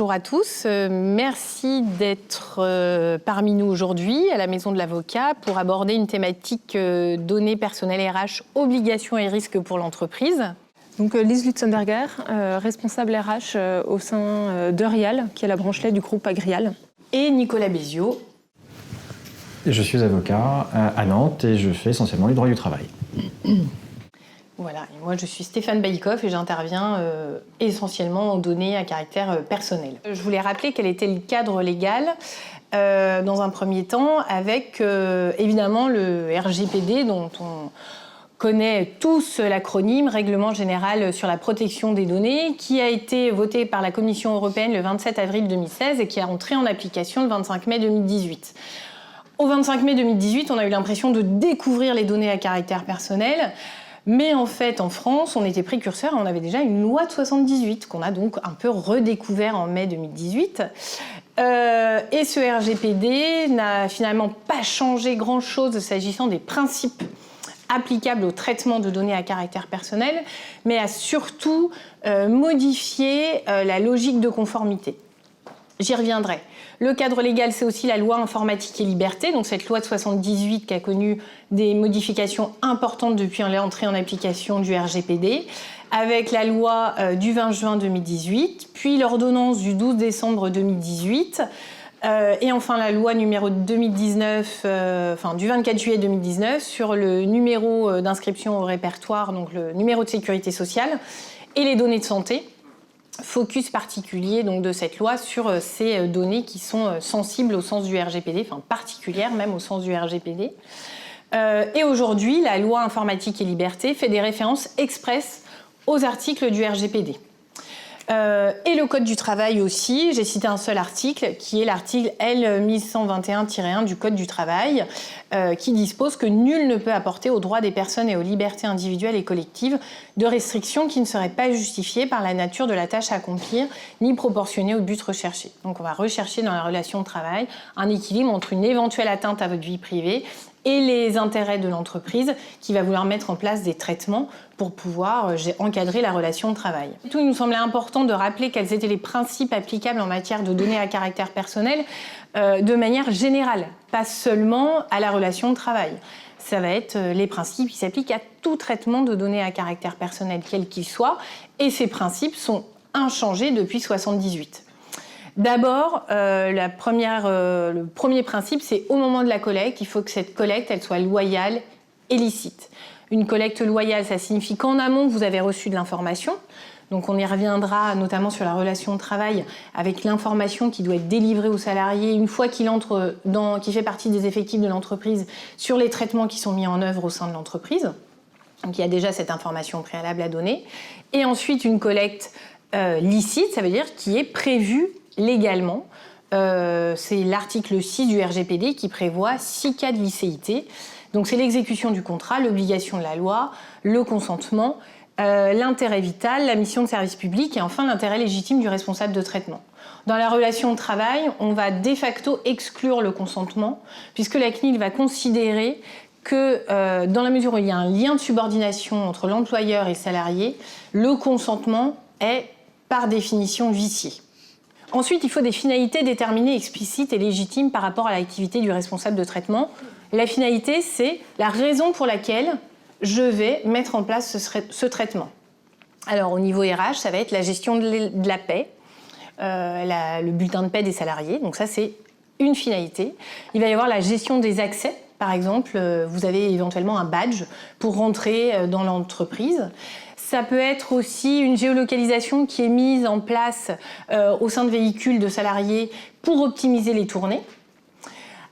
bonjour à tous. Merci d'être parmi nous aujourd'hui à la Maison de l'Avocat pour aborder une thématique données personnelles RH, obligations et risques pour l'entreprise. Donc Lise Lutzenberger, responsable RH au sein d'Eurial, qui est la branche lait du groupe Agrial. Et Nicolas Béziot. Je suis avocat à Nantes et je fais essentiellement les droits du travail. Voilà, et moi je suis Stéphane Baïkoff et j'interviens essentiellement en données à caractère personnel. Je voulais rappeler quel était le cadre légal dans un premier temps avec évidemment le RGPD dont on connaît tous l'acronyme Règlement général sur la protection des données qui a été voté par la Commission européenne le 27 avril 2016 et qui est entré en application le 25 mai 2018. Au 25 mai 2018, on a eu l'impression de découvrir les données à caractère personnel. Mais en fait, en France, on était précurseurs et on avait déjà une loi de 78 qu'on a donc un peu redécouvert en mai 2018. Et ce RGPD n'a finalement pas changé grand-chose s'agissant des principes applicables au traitement de données à caractère personnel, mais a surtout modifié la logique de conformité. J'y reviendrai. Le cadre légal, c'est aussi la loi informatique et liberté, donc cette loi de 78 qui a connu des modifications importantes depuis l'entrée en application du RGPD, avec la loi du 20 juin 2018, puis l'ordonnance du 12 décembre 2018, et enfin la loi numéro 2019, du 24 juillet 2019 sur le numéro d'inscription au répertoire, donc le numéro de sécurité sociale, et les données de santé. Focus particulier donc, de cette loi sur ces données qui sont sensibles au sens du RGPD, enfin particulières même au sens du RGPD. Et aujourd'hui, la loi informatique et liberté fait des références expresses aux articles du RGPD. Et le Code du travail aussi, j'ai cité un seul article, qui est l'article L 1121-1 du Code du travail, qui dispose que nul ne peut apporter aux droits des personnes et aux libertés individuelles et collectives de restrictions qui ne seraient pas justifiées par la nature de la tâche à accomplir, ni proportionnées au but recherché. Donc on va rechercher dans la relation de travail un équilibre entre une éventuelle atteinte à votre vie privée et les intérêts de l'entreprise qui va vouloir mettre en place des traitements pour pouvoir encadrer la relation de travail. Il nous semblait important de rappeler quels étaient les principes applicables en matière de données à caractère personnel de manière générale, pas seulement à la relation de travail. Ça va être les principes qui s'appliquent à tout traitement de données à caractère personnel, quel qu'il soit, et ces principes sont inchangés depuis 1978. D'abord, le premier principe, c'est au moment de la collecte, il faut que cette collecte elle soit loyale et licite. Une collecte loyale, ça signifie qu'en amont, vous avez reçu de l'information. Donc on y reviendra notamment sur la relation de travail avec l'information qui doit être délivrée au salarié une fois qu'il fait partie des effectifs de l'entreprise sur les traitements qui sont mis en œuvre au sein de l'entreprise. Donc il y a déjà cette information préalable à donner. Et ensuite une collecte licite, ça veut dire qui est prévue légalement. C'est l'article 6 du RGPD qui prévoit 6 cas de licéité. Donc c'est l'exécution du contrat, l'obligation de la loi, le consentement, l'intérêt vital, la mission de service public et enfin l'intérêt légitime du responsable de traitement. Dans la relation de travail, on va de facto exclure le consentement puisque la CNIL va considérer que dans la mesure où il y a un lien de subordination entre l'employeur et le salarié, le consentement est par définition vicié. Ensuite, il faut des finalités déterminées, explicites et légitimes par rapport à l'activité du responsable de traitement. La finalité, c'est la raison pour laquelle je vais mettre en place ce traitement. Alors, au niveau RH, ça va être la gestion de la paie, le bulletin de paie des salariés. Donc ça, c'est une finalité. Il va y avoir la gestion des accès. Par exemple, vous avez éventuellement un badge pour rentrer dans l'entreprise. Ça peut être aussi une géolocalisation qui est mise en place au sein de véhicules de salariés pour optimiser les tournées.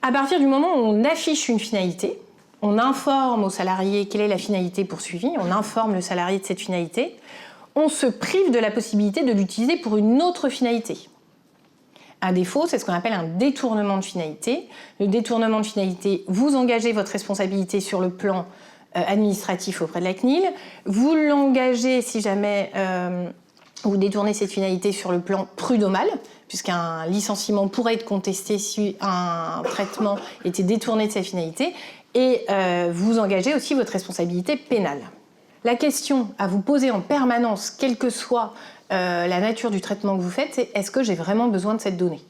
À partir du moment où on affiche une finalité, on informe au salarié quelle est la finalité poursuivie, on informe le salarié de cette finalité, on se prive de la possibilité de l'utiliser pour une autre finalité. Un défaut, c'est ce qu'on appelle un détournement de finalité. Le détournement de finalité, vous engagez votre responsabilité sur le plan administratif auprès de la CNIL, vous l'engagez si jamais vous détournez cette finalité sur le plan prud'homal, puisqu'un licenciement pourrait être contesté si un traitement était détourné de sa finalité, et vous engagez aussi votre responsabilité pénale. La question à vous poser en permanence, quelle que soit la nature du traitement que vous faites, c'est est-ce que j'ai vraiment besoin de cette donnée ?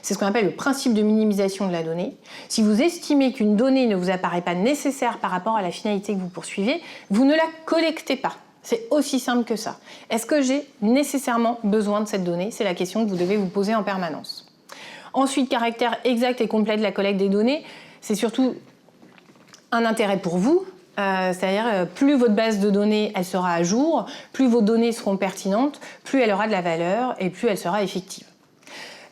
C'est ce qu'on appelle le principe de minimisation de la donnée. Si vous estimez qu'une donnée ne vous apparaît pas nécessaire par rapport à la finalité que vous poursuivez, vous ne la collectez pas. C'est aussi simple que ça. Est-ce que j'ai nécessairement besoin de cette donnée ? C'est la question que vous devez vous poser en permanence. Ensuite, caractère exact et complet de la collecte des données, c'est surtout un intérêt pour vous. C'est-à-dire, plus votre base de données elle sera à jour, plus vos données seront pertinentes, plus elle aura de la valeur et plus elle sera effective.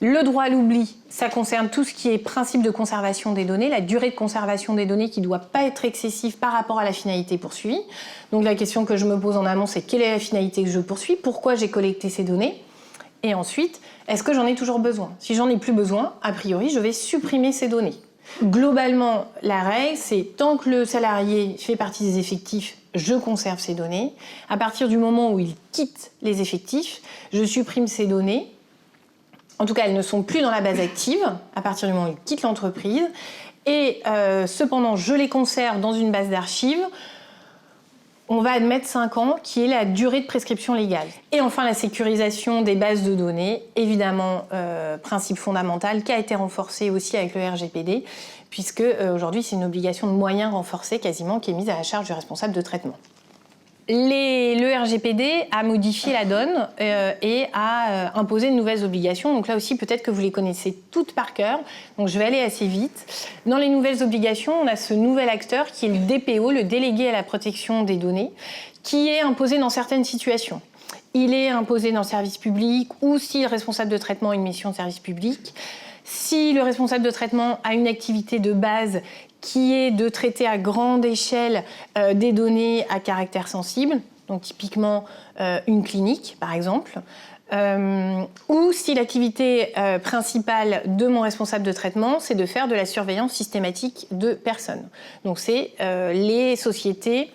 Le droit à l'oubli, ça concerne tout ce qui est principe de conservation des données, la durée de conservation des données qui ne doit pas être excessive par rapport à la finalité poursuivie. Donc la question que je me pose en amont, c'est quelle est la finalité que je poursuis ? Pourquoi j'ai collecté ces données ? Et ensuite, est-ce que j'en ai toujours besoin ? Si j'en ai plus besoin, a priori, je vais supprimer ces données. Globalement, la règle, c'est tant que le salarié fait partie des effectifs, je conserve ces données. À partir du moment où il quitte les effectifs, je supprime ces données. En tout cas, elles ne sont plus dans la base active à partir du moment où ils quittent l'entreprise. Et cependant, je les conserve dans une base d'archives. On va admettre 5 ans, qui est la durée de prescription légale. Et enfin, la sécurisation des bases de données, évidemment, principe fondamental qui a été renforcé aussi avec le RGPD, puisque aujourd'hui, c'est une obligation de moyens renforcée quasiment qui est mise à la charge du responsable de traitement. Le RGPD a modifié la donne et a imposé de nouvelles obligations. Donc là aussi, peut-être que vous les connaissez toutes par cœur. Donc je vais aller assez vite. Dans les nouvelles obligations, on a ce nouvel acteur qui est le DPO, le délégué à la protection des données, qui est imposé dans certaines situations. Il est imposé dans le service public ou si le responsable de traitement a une mission de service public. Si le responsable de traitement a une activité de base qui est de traiter à grande échelle des données à caractère sensible, donc typiquement une clinique par exemple, ou si l'activité principale de mon responsable de traitement, c'est de faire de la surveillance systématique de personnes. Donc c'est les sociétés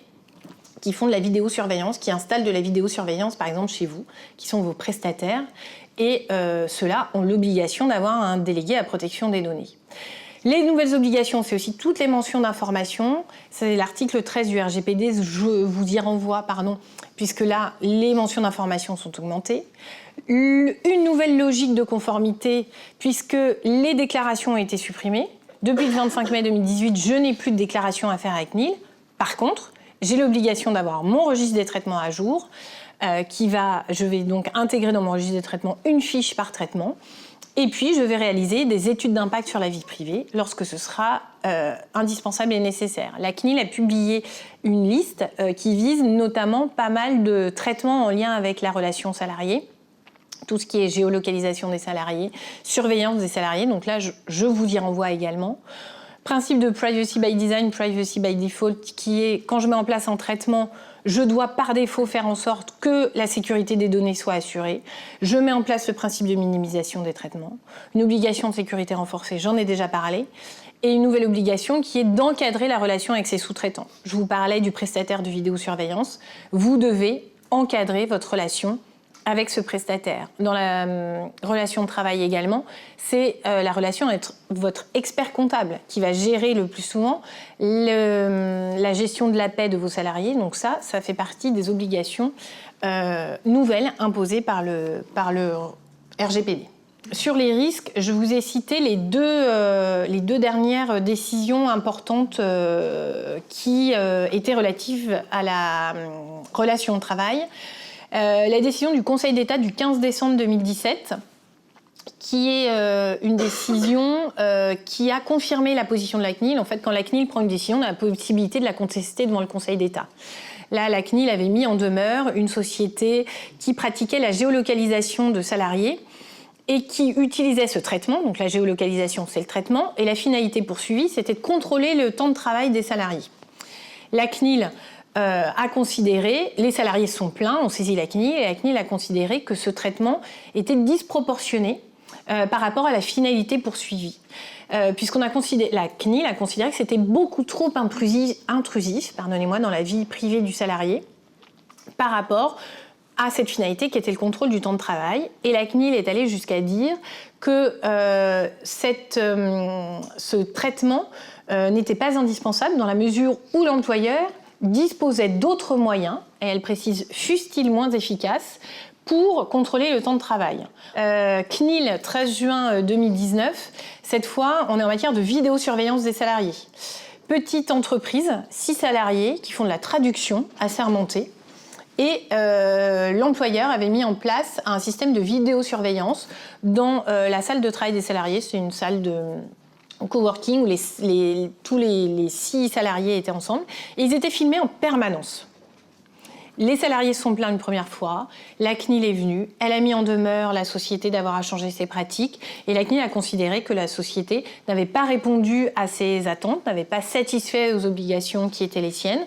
qui font de la vidéosurveillance, qui installent de la vidéosurveillance par exemple chez vous, qui sont vos prestataires, et ceux-là ont l'obligation d'avoir un délégué à protection des données. Les nouvelles obligations, c'est aussi toutes les mentions d'information. C'est l'article 13 du RGPD, je vous y renvoie, puisque là, les mentions d'information sont augmentées. Une nouvelle logique de conformité, puisque les déclarations ont été supprimées. Depuis le 25 mai 2018, je n'ai plus de déclaration à faire avec CNIL. Par contre, j'ai l'obligation d'avoir mon registre des traitements à jour, je vais donc intégrer dans mon registre des traitements une fiche par traitement. Et puis, je vais réaliser des études d'impact sur la vie privée lorsque ce sera indispensable et nécessaire. La CNIL a publié une liste qui vise notamment pas mal de traitements en lien avec la relation salariée, tout ce qui est géolocalisation des salariés, surveillance des salariés. Donc là, je vous y renvoie également. Principe de privacy by design, privacy by default, qui est quand je mets en place un traitement, je dois par défaut faire en sorte que la sécurité des données soit assurée. Je mets en place le principe de minimisation des traitements. Une obligation de sécurité renforcée, j'en ai déjà parlé. Et une nouvelle obligation qui est d'encadrer la relation avec ses sous-traitants. Je vous parlais du prestataire de vidéosurveillance. Vous devez encadrer votre relation avec ce prestataire. Dans la relation de travail également, c'est la relation avec votre expert comptable qui va gérer le plus souvent la gestion de la paie de vos salariés. Donc ça fait partie des obligations nouvelles imposées par le RGPD. Sur les risques, je vous ai cité les deux dernières décisions importantes qui étaient relatives à la relation de travail. La décision du Conseil d'État du 15 décembre 2017, qui est une décision qui a confirmé la position de la CNIL. En fait, quand la CNIL prend une décision, on a la possibilité de la contester devant le Conseil d'État. Là, la CNIL avait mis en demeure une société qui pratiquait la géolocalisation de salariés et qui utilisait ce traitement. Donc la géolocalisation, c'est le traitement, et la finalité poursuivie, c'était de contrôler le temps de travail des salariés. La CNIL a considéré, les salariés sont plaints, ont saisi la CNIL, et la CNIL a considéré que ce traitement était disproportionné par rapport à la finalité poursuivie. La CNIL a considéré que c'était beaucoup trop intrusif, dans la vie privée du salarié par rapport à cette finalité qui était le contrôle du temps de travail. Et la CNIL est allée jusqu'à dire que ce traitement n'était pas indispensable dans la mesure où l'employeur disposait d'autres moyens, et elle précise, fussent-ils moins efficaces, pour contrôler le temps de travail. CNIL, 13 juin 2019, cette fois, on est en matière de vidéosurveillance des salariés. Petite entreprise, 6 salariés qui font de la traduction assermentée. Et l'employeur avait mis en place un système de vidéosurveillance dans la salle de travail des salariés. C'est une salle de coworking où tous les 6 salariés étaient ensemble. Et ils étaient filmés en permanence. Les salariés se sont plaints une première fois, la CNIL est venue, elle a mis en demeure la société d'avoir à changer ses pratiques et la CNIL a considéré que la société n'avait pas répondu à ses attentes, n'avait pas satisfait aux obligations qui étaient les siennes.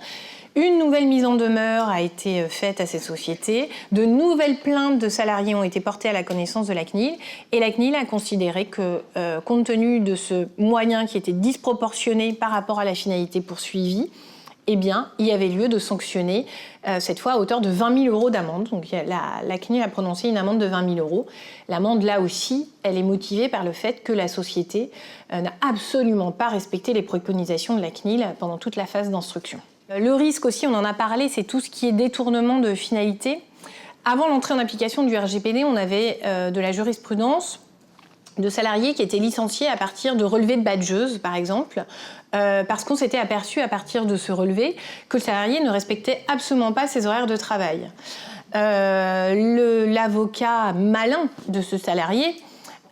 Une nouvelle mise en demeure a été faite à cette société, de nouvelles plaintes de salariés ont été portées à la connaissance de la CNIL et la CNIL a considéré que, compte tenu de ce moyen qui était disproportionné par rapport à la finalité poursuivie, eh bien, il y avait lieu de sanctionner, cette fois à hauteur de 20 000 € d'amende. Donc la CNIL a prononcé une amende de 20 000 €. L'amende, là aussi, elle est motivée par le fait que la société n'a absolument pas respecté les préconisations de la CNIL pendant toute la phase d'instruction. Le risque aussi, on en a parlé, c'est tout ce qui est détournement de finalité. Avant l'entrée en application du RGPD, on avait de la jurisprudence de salariés qui étaient licenciés à partir de relevés de badgeuses, par exemple, parce qu'on s'était aperçu à partir de ce relevé que le salarié ne respectait absolument pas ses horaires de travail. L'avocat malin de ce salarié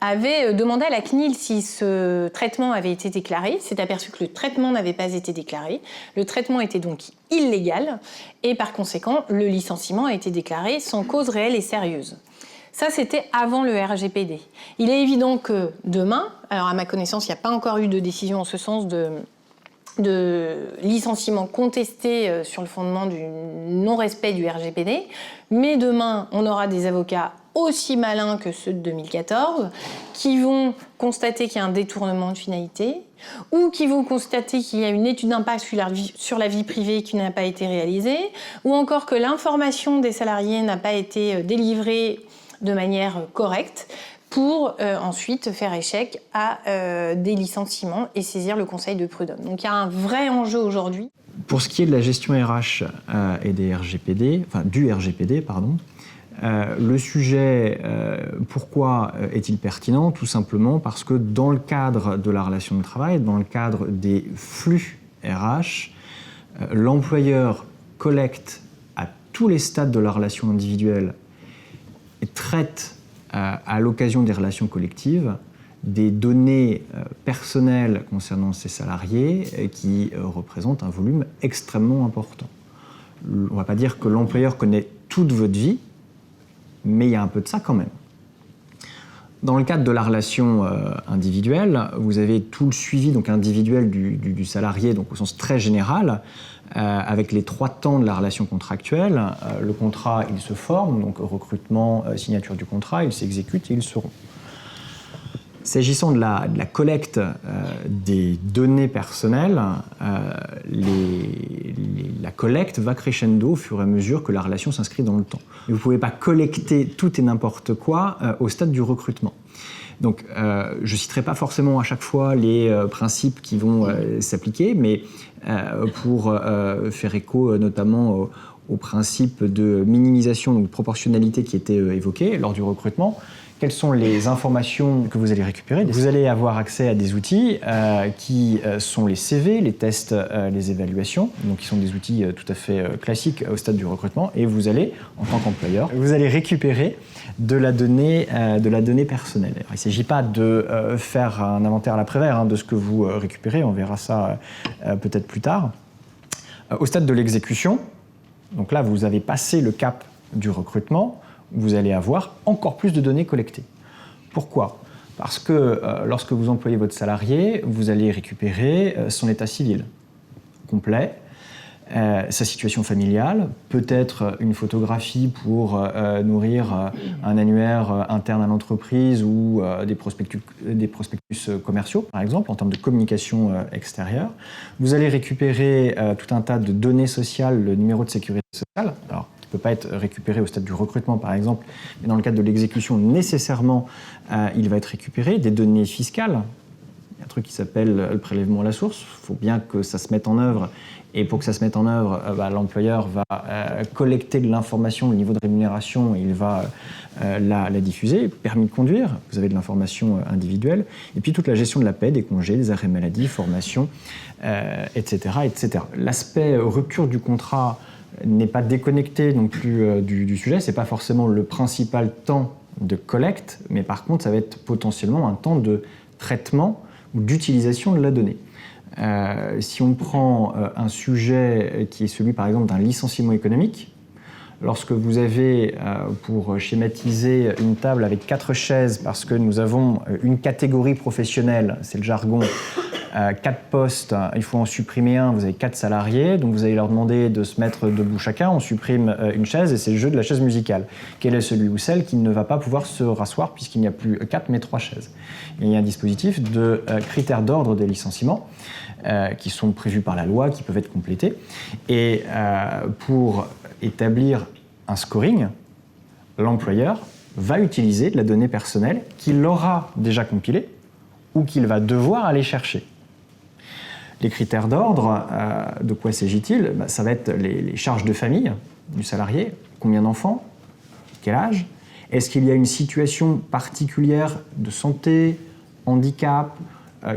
avait demandé à la CNIL si ce traitement avait été déclaré, s'est aperçu que le traitement n'avait pas été déclaré, le traitement était donc illégal et par conséquent le licenciement a été déclaré sans cause réelle et sérieuse. Ça, c'était avant le RGPD. Il est évident que demain, alors à ma connaissance, il n'y a pas encore eu de décision en ce sens de licenciement contesté sur le fondement du non-respect du RGPD, mais demain, on aura des avocats aussi malins que ceux de 2014 qui vont constater qu'il y a un détournement de finalité ou qui vont constater qu'il y a une étude d'impact sur la vie privée qui n'a pas été réalisée ou encore que l'information des salariés n'a pas été délivrée de manière correcte pour ensuite faire échec à des licenciements et saisir le Conseil de prud'homme. Donc il y a un vrai enjeu aujourd'hui. Pour ce qui est de la gestion RH et des RGPD, enfin du RGPD, pardon, le sujet, pourquoi est-il pertinent? Tout simplement parce que dans le cadre de la relation de travail, dans le cadre des flux RH, l'employeur collecte à tous les stades de la relation individuelle et traite à l'occasion des relations collectives des données personnelles concernant ses salariés qui représentent un volume extrêmement important. On ne va pas dire que l'employeur connaît toute votre vie, mais il y a un peu de ça quand même. Dans le cadre de la relation individuelle, vous avez tout le suivi donc, individuel du salarié, donc au sens très général, avec les 3 temps de la relation contractuelle. Le contrat, il se forme, donc recrutement, signature du contrat, il s'exécute et il se rompt. S'agissant de la collecte des données personnelles, la collecte va crescendo au fur et à mesure que la relation s'inscrit dans le temps. Vous ne pouvez pas collecter tout et n'importe quoi au stade du recrutement. Donc, je ne citerai pas forcément à chaque fois les principes qui vont s'appliquer, mais pour faire écho notamment au principe de minimisation, donc de proportionnalité qui était évoqué lors du recrutement, quelles sont les informations que vous allez récupérer? Vous allez avoir accès à des outils qui sont les CV, les tests, les évaluations, donc qui sont des outils tout à fait classiques au stade du recrutement, et vous allez, en tant qu'employeur, vous allez récupérer de la donnée personnelle. Alors, il ne s'agit pas de faire un inventaire à l'après-vert de ce que vous récupérez, on verra ça peut-être plus tard. Au stade de l'exécution, donc là vous avez passé le cap du recrutement, vous allez avoir encore plus de données collectées. Pourquoi? Parce que lorsque vous employez votre salarié, vous allez récupérer son état civil complet, sa situation familiale, peut-être une photographie pour nourrir un annuaire interne à l'entreprise ou des prospectus commerciaux, par exemple, en termes de communication extérieure. Vous allez récupérer tout un tas de données sociales, le numéro de sécurité sociale. Alors, ne peut pas être récupéré au stade du recrutement, par exemple, mais dans le cadre de l'exécution, nécessairement, il va être récupéré. Des données fiscales, Il y a un truc qui s'appelle le prélèvement à la source. Il faut bien que ça se mette en œuvre. Et pour que ça se mette en œuvre, l'employeur va collecter de l'information, le niveau de rémunération, et il va la diffuser. Permis de conduire, vous avez de l'information individuelle. Et puis toute la gestion de la paie, des congés, des arrêts maladie, formation, etc., etc. L'aspect rupture du contrat n'est pas déconnecté non plus du sujet. Ce n'est pas forcément le principal temps de collecte, mais par contre, ça va être potentiellement un temps de traitement ou d'utilisation de la donnée. Si on prend un sujet qui est celui, par exemple, d'un licenciement économique, lorsque vous avez, pour schématiser, une table avec 4 chaises, parce que nous avons une catégorie professionnelle, c'est le jargon, 4 postes, il faut en supprimer un, vous avez 4 salariés, donc vous allez leur demander de se mettre debout chacun, on supprime une chaise et c'est le jeu de la chaise musicale. Quel est celui ou celle qui ne va pas pouvoir se rasseoir puisqu'il n'y a plus 4 mais 3 chaises? Il y a un dispositif de critères d'ordre des licenciements qui sont prévus par la loi, qui peuvent être complétés. Et pour établir un scoring, l'employeur va utiliser de la donnée personnelle qu'il aura déjà compilée ou qu'il va devoir aller chercher. Les critères d'ordre, de quoi s'agit-il? Ça va être les charges de famille du salarié, combien d'enfants, quel âge, est-ce qu'il y a une situation particulière de santé, handicap,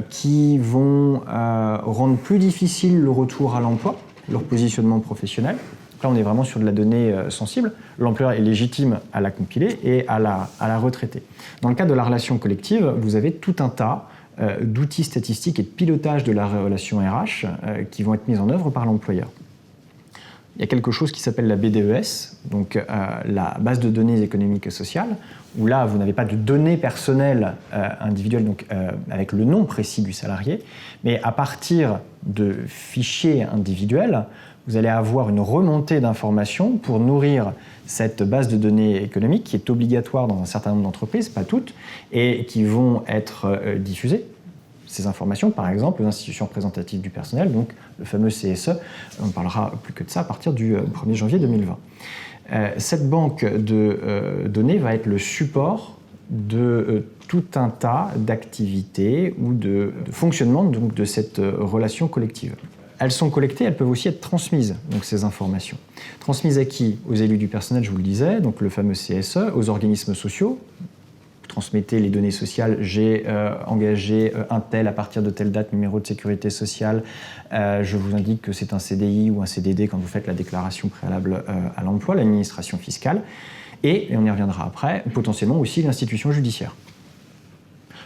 qui vont rendre plus difficile le retour à l'emploi, leur positionnement professionnel. Là, on est vraiment sur de la donnée sensible. L'employeur est légitime à la compiler et à la retraiter. Dans le cadre de la relation collective, vous avez tout un tas d'outils statistiques et de pilotage de la relation RH qui vont être mis en œuvre par l'employeur. Il y a quelque chose qui s'appelle la BDES, donc la base de données économiques et sociales, où là, vous n'avez pas de données personnelles individuelles, donc avec le nom précis du salarié, mais à partir de fichiers individuels, vous allez avoir une remontée d'informations pour nourrir cette base de données économiques qui est obligatoire dans un certain nombre d'entreprises, pas toutes, et qui vont être diffusées. Ces informations, par exemple, aux institutions représentatives du personnel, donc le fameux CSE, on ne parlera plus que de ça à partir du 1er janvier 2020. Cette banque de données va être le support de tout un tas d'activités ou de fonctionnement donc, de cette relation collective. Elles sont collectées, elles peuvent aussi être transmises, donc ces informations. Transmises à qui? Aux élus du personnel, je vous le disais, donc le fameux CSE, aux organismes sociaux. Transmettez les données sociales, j'ai engagé un tel à partir de telle date, numéro de sécurité sociale, je vous indique que c'est un CDI ou un CDD quand vous faites la déclaration préalable à l'emploi, l'administration fiscale, et on y reviendra après, potentiellement aussi l'institution judiciaire.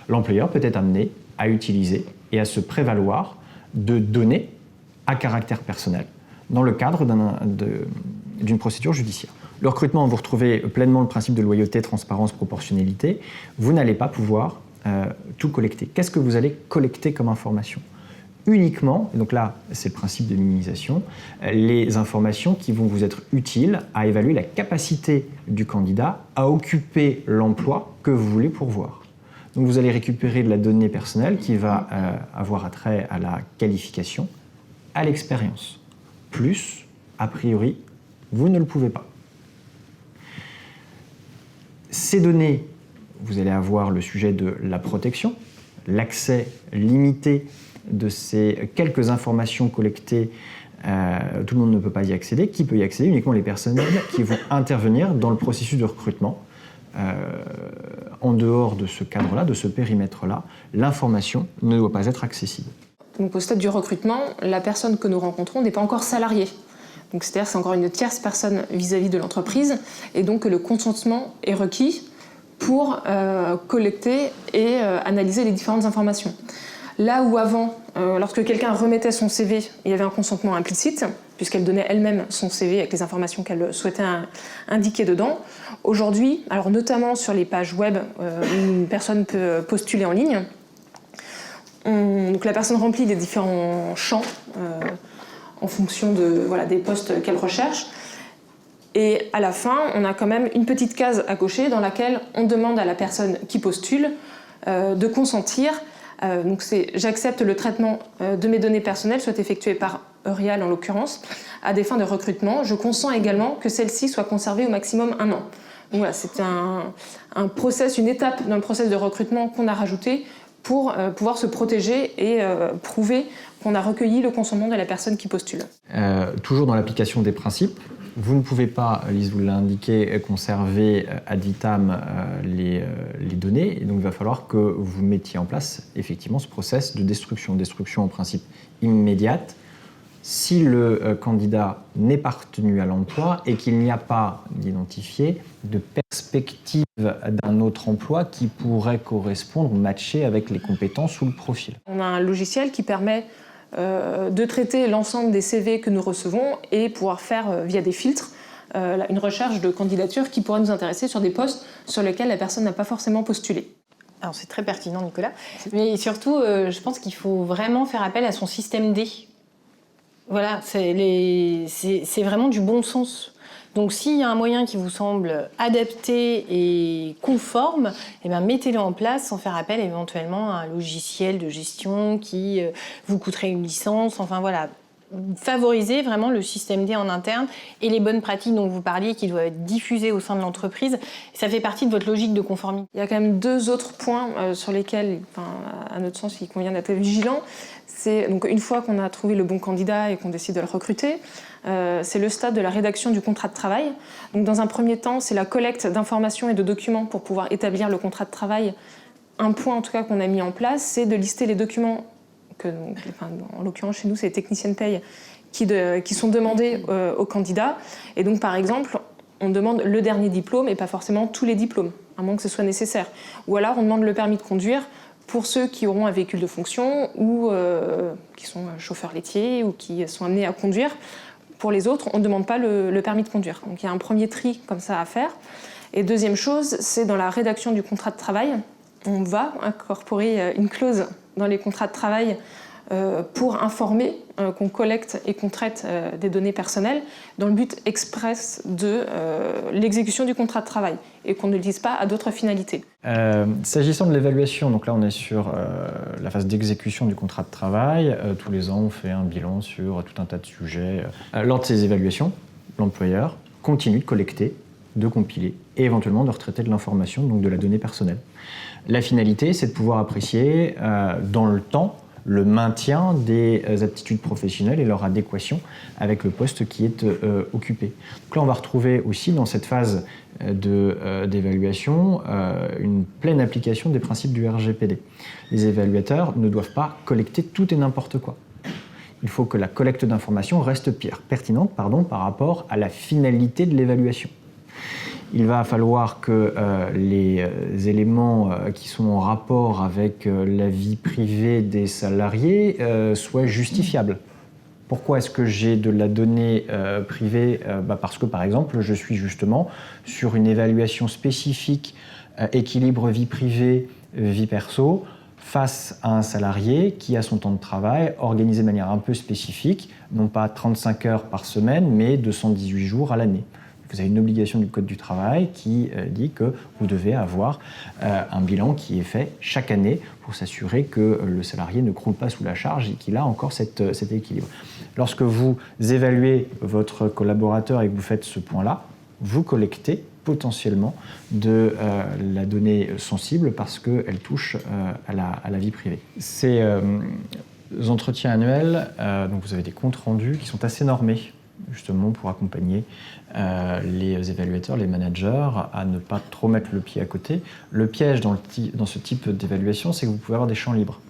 L'employeur peut être amené à utiliser et à se prévaloir de données à caractère personnel dans le cadre d'une procédure judiciaire. Le recrutement, vous retrouvez pleinement le principe de loyauté, transparence, proportionnalité. Vous n'allez pas pouvoir tout collecter. Qu'est-ce que vous allez collecter comme information? Uniquement, et donc là, c'est le principe de minimisation, les informations qui vont vous être utiles à évaluer la capacité du candidat à occuper l'emploi que vous voulez pourvoir. Donc vous allez récupérer de la donnée personnelle qui va avoir attrait à la qualification, à l'expérience. Plus, a priori, vous ne le pouvez pas. Ces données, vous allez avoir le sujet de la protection, l'accès limité de ces quelques informations collectées, tout le monde ne peut pas y accéder. Qui peut y accéder? Uniquement les personnes qui vont intervenir dans le processus de recrutement. En dehors de ce cadre-là, de ce périmètre-là, l'information ne doit pas être accessible. Donc au stade du recrutement, la personne que nous rencontrons n'est pas encore salariée. Donc c'est-à-dire que c'est encore une tierce personne vis-à-vis de l'entreprise et donc le consentement est requis pour collecter et analyser les différentes informations. Là où avant, lorsque quelqu'un remettait son CV, il y avait un consentement implicite, puisqu'elle donnait elle-même son CV avec les informations qu'elle souhaitait indiquer dedans. Aujourd'hui, alors notamment sur les pages web où une personne peut postuler en ligne, donc la personne remplit les différents champs en fonction des postes qu'elle recherche. Et à la fin, on a quand même une petite case à cocher dans laquelle on demande à la personne qui postule de consentir. Donc c'est « J'accepte le traitement de mes données personnelles, soit effectué par Eurial en l'occurrence, à des fins de recrutement. Je consens également que celle-ci soit conservée au maximum 1 an. » Donc voilà, c'est un process, une étape dans le process de recrutement qu'on a rajouté pour pouvoir se protéger et prouver qu'on a recueilli le consentement de la personne qui postule. Toujours dans l'application des principes, vous ne pouvez pas, Lise vous l'a indiqué, conserver ad vitam les données, et donc il va falloir que vous mettiez en place effectivement ce process de destruction en principe immédiate, si le candidat n'est pas retenu à l'emploi et qu'il n'y a pas identifié de perspective d'un autre emploi qui pourrait correspondre, matcher avec les compétences ou le profil. On a un logiciel qui permet de traiter l'ensemble des CV que nous recevons et pouvoir faire, via des filtres, une recherche de candidatures qui pourrait nous intéresser sur des postes sur lesquels la personne n'a pas forcément postulé. Alors c'est très pertinent, Nicolas, mais surtout, je pense qu'il faut vraiment faire appel à son système D. Voilà, c'est vraiment du bon sens. Donc s'il y a un moyen qui vous semble adapté et conforme, eh bien, mettez-le en place sans faire appel éventuellement à un logiciel de gestion qui vous coûterait une licence. Enfin voilà, favorisez vraiment le système D en interne et les bonnes pratiques dont vous parliez qui doivent être diffusées au sein de l'entreprise. Ça fait partie de votre logique de conformité. Il y a quand même 2 autres points sur lesquels, à notre sens, il convient d'être vigilant. C'est donc une fois qu'on a trouvé le bon candidat et qu'on décide de le recruter, c'est le stade de la rédaction du contrat de travail. Donc dans un premier temps, c'est la collecte d'informations et de documents pour pouvoir établir le contrat de travail. Un point en tout cas qu'on a mis en place, c'est de lister les documents en l'occurrence chez nous, c'est les techniciens de paye qui sont demandés aux candidats. Et donc par exemple, on demande le dernier diplôme et pas forcément tous les diplômes, à moins que ce soit nécessaire. Ou alors on demande le permis de conduire pour ceux qui auront un véhicule de fonction ou qui sont chauffeurs laitiers ou qui sont amenés à conduire. Pour les autres, on ne demande pas le permis de conduire. Donc il y a un premier tri comme ça à faire. Et deuxième chose, c'est dans la rédaction du contrat de travail. On va incorporer une clause dans les contrats de travail pour informer qu'on collecte et qu'on traite des données personnelles dans le but express de l'exécution du contrat de travail et qu'on ne l'utilise pas à d'autres finalités. S'agissant de l'évaluation, donc là on est sur la phase d'exécution du contrat de travail. Tous les ans on fait un bilan sur tout un tas de sujets. Lors de ces évaluations, l'employeur continue de collecter, de compiler et éventuellement de retraiter de l'information, donc de la donnée personnelle. La finalité, c'est de pouvoir apprécier dans le temps le maintien des aptitudes professionnelles et leur adéquation avec le poste qui est occupé. Donc là, on va retrouver aussi dans cette phase d'évaluation une pleine application des principes du RGPD. Les évaluateurs ne doivent pas collecter tout et n'importe quoi. Il faut que la collecte d'informations reste pertinente par rapport à la finalité de l'évaluation. Il va falloir que les éléments qui sont en rapport avec la vie privée des salariés soient justifiables. Pourquoi est-ce que j'ai de la donnée privée ? Parce que, par exemple, je suis justement sur une évaluation spécifique équilibre vie privée, vie perso, face à un salarié qui a son temps de travail organisé de manière un peu spécifique, non pas 35 heures par semaine, mais 218 jours à l'année. Vous avez une obligation du Code du travail qui dit que vous devez avoir un bilan qui est fait chaque année pour s'assurer que le salarié ne croule pas sous la charge et qu'il a encore cet équilibre. Lorsque vous évaluez votre collaborateur et que vous faites ce point-là, vous collectez potentiellement de la donnée sensible parce qu'elle touche à la vie privée. Ces entretiens annuels, donc vous avez des comptes rendus qui sont assez normés, justement pour accompagner les évaluateurs, les managers, à ne pas trop mettre le pied à côté. Le piège dans ce type d'évaluation, c'est que vous pouvez avoir des champs libres.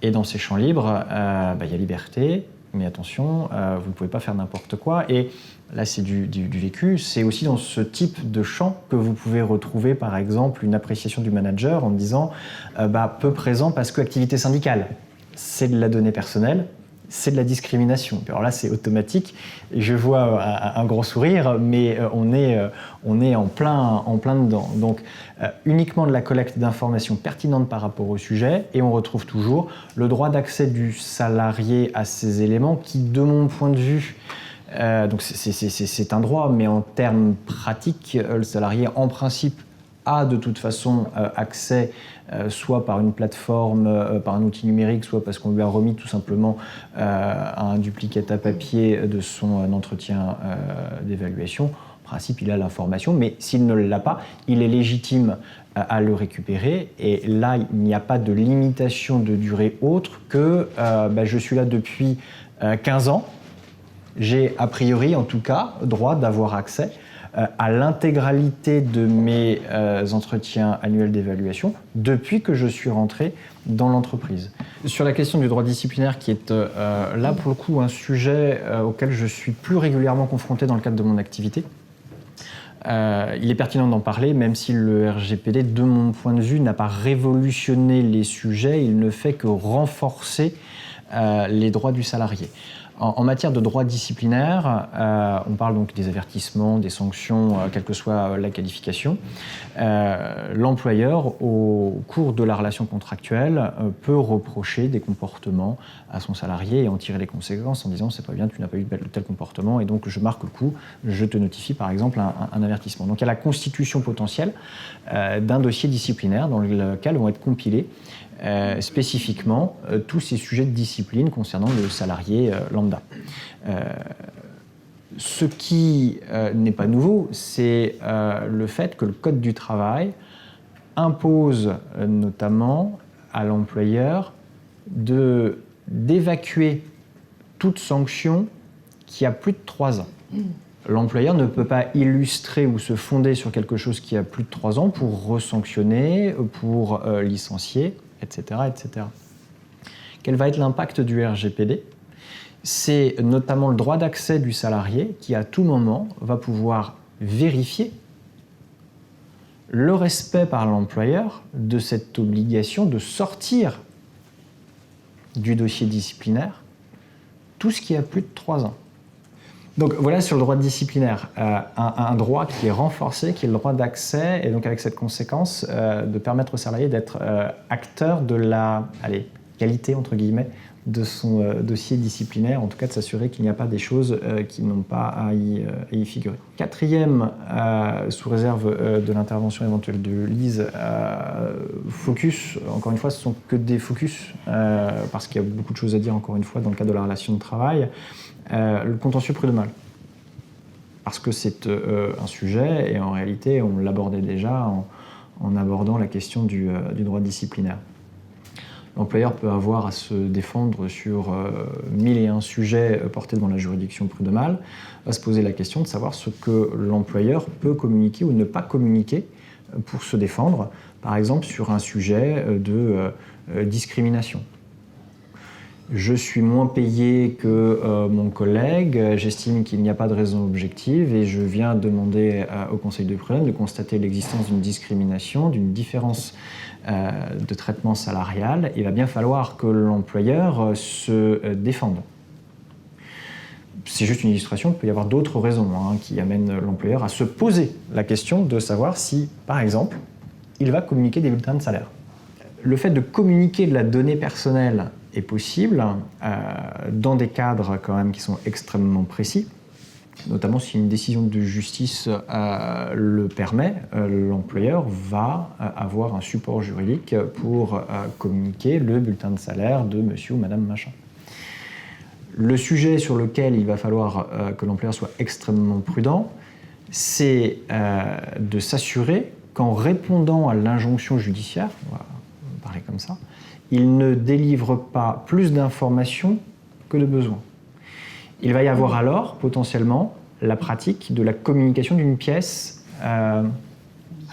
Et dans ces champs libres, y a liberté, mais attention, vous ne pouvez pas faire n'importe quoi. Et là, c'est du vécu. C'est aussi dans ce type de champ que vous pouvez retrouver, par exemple, une appréciation du manager en disant peu présent parce que activité syndicale. C'est de la donnée personnelle, c'est de la discrimination. Alors là, c'est automatique. Et je vois un gros sourire, mais on est en plein dedans. Donc, uniquement de la collecte d'informations pertinentes par rapport au sujet, et on retrouve toujours le droit d'accès du salarié à ces éléments qui, de mon point de vue, donc c'est un droit, mais en termes pratiques, le salarié, en principe, a de toute façon accès soit par une plateforme, par un outil numérique, soit parce qu'on lui a remis tout simplement un duplicata papier de son entretien d'évaluation. En principe, il a l'information, mais s'il ne l'a pas, il est légitime à le récupérer. Et là, il n'y a pas de limitation de durée autre que je suis là depuis 15 ans. J'ai a priori, en tout cas, droit d'avoir accès à l'intégralité de mes entretiens annuels d'évaluation depuis que je suis rentré dans l'entreprise. Sur la question du droit disciplinaire, qui est là pour le coup un sujet auquel je suis plus régulièrement confronté dans le cadre de mon activité, il est pertinent d'en parler, même si le RGPD, de mon point de vue, n'a pas révolutionné les sujets, il ne fait que renforcer les droits du salarié. En matière de droit disciplinaire, on parle donc des avertissements, des sanctions, quelle que soit la qualification. L'employeur, au cours de la relation contractuelle, peut reprocher des comportements à son salarié et en tirer les conséquences en disant « c'est pas bien, tu n'as pas eu tel comportement et donc je marque le coup, je te notifie par exemple un avertissement ». Donc il y a la constitution potentielle d'un dossier disciplinaire dans lequel vont être compilés spécifiquement tous ces sujets de discipline concernant le salarié lambda. Ce qui n'est pas nouveau, c'est le fait que le Code du travail impose notamment à l'employeur d'évacuer toute sanction qui a plus de 3 ans. L'employeur ne peut pas illustrer ou se fonder sur quelque chose qui a plus de 3 ans pour resanctionner, pour licencier, etc., etc. Quel va être l'impact du RGPD ? C'est notamment le droit d'accès du salarié qui, à tout moment, va pouvoir vérifier le respect par l'employeur de cette obligation de sortir du dossier disciplinaire tout ce qui a plus de 3 ans. Donc voilà sur le droit disciplinaire, un droit qui est renforcé, qui est le droit d'accès, et donc avec cette conséquence de permettre au salarié d'être acteur de la qualité, entre guillemets, de son dossier disciplinaire, en tout cas de s'assurer qu'il n'y a pas des choses qui n'ont pas à y figurer. Quatrième, sous réserve de l'intervention éventuelle de Lise, focus, encore une fois, ce ne sont que des focus, parce qu'il y a beaucoup de choses à dire, encore une fois, dans le cadre de la relation de travail. Le contentieux prud'homal. Parce que c'est un sujet, et en réalité, on l'abordait déjà en abordant la question du droit disciplinaire. L'employeur peut avoir à se défendre sur 1001 sujets portés devant la juridiction prud'homale, va se poser la question de savoir ce que l'employeur peut communiquer ou ne pas communiquer pour se défendre, par exemple sur un sujet de discrimination. Je suis moins payé que mon collègue, j'estime qu'il n'y a pas de raison objective et je viens demander au Conseil de prud'homme de constater l'existence d'une discrimination, d'une différence de traitement salarial. Il va bien falloir que l'employeur se défende. C'est juste une illustration, il peut y avoir d'autres raisons qui amènent l'employeur à se poser la question de savoir si, par exemple, il va communiquer des bulletins de salaire. Le fait de communiquer de la donnée personnelle est possible dans des cadres quand même qui sont extrêmement précis, notamment si une décision de justice le permet, l'employeur va avoir un support juridique pour communiquer le bulletin de salaire de monsieur ou madame machin. Le sujet sur lequel il va falloir que l'employeur soit extrêmement prudent, c'est de s'assurer qu'en répondant à l'injonction judiciaire, on va parler comme ça, il ne délivre pas plus d'informations que de besoin. Il va y avoir alors, potentiellement, la pratique de la communication d'une pièce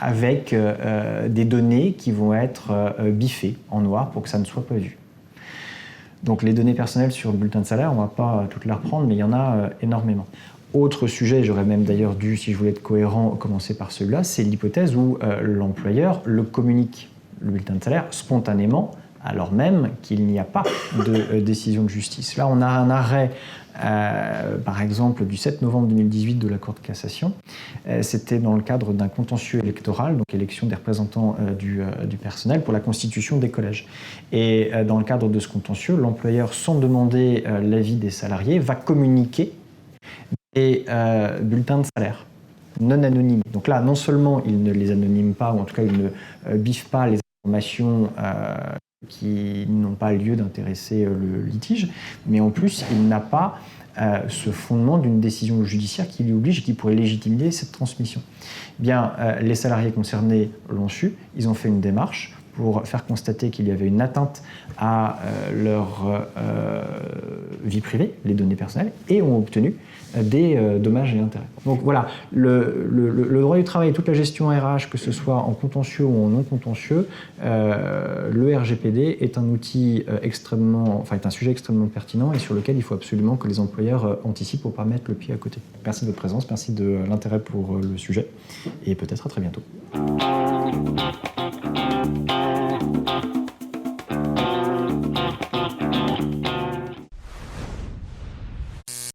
avec des données qui vont être biffées en noir pour que ça ne soit pas vu. Donc les données personnelles sur le bulletin de salaire, on ne va pas toutes les reprendre, mais il y en a énormément. Autre sujet, j'aurais même d'ailleurs dû, si je voulais être cohérent, commencer par celui-là, c'est l'hypothèse où l'employeur le communique, le bulletin de salaire, spontanément, alors même qu'il n'y a pas de décision de justice. Là, on a un arrêt, par exemple, du 7 novembre 2018 de la Cour de cassation. C'était dans le cadre d'un contentieux électoral, donc élection des représentants du personnel pour la constitution des collèges. Et dans le cadre de ce contentieux, l'employeur, sans demander l'avis des salariés, va communiquer des bulletins de salaire non anonymes. Donc là, non seulement il ne les anonyme pas, ou en tout cas il ne biffe pas les informations qui n'ont pas lieu d'intéresser le litige, mais en plus il n'a pas ce fondement d'une décision judiciaire qui lui oblige et qui pourrait légitimer cette transmission. Eh bien, les salariés concernés l'ont su, ils ont fait une démarche pour faire constater qu'il y avait une atteinte à leur vie privée, les données personnelles, et ont obtenu des dommages et intérêts. Donc voilà, le droit du travail et toute la gestion RH, que ce soit en contentieux ou en non contentieux, le RGPD est un outil est un sujet extrêmement pertinent et sur lequel il faut absolument que les employeurs anticipent pour ne pas mettre le pied à côté. Merci de votre présence, merci de l'intérêt pour le sujet et peut-être à très bientôt.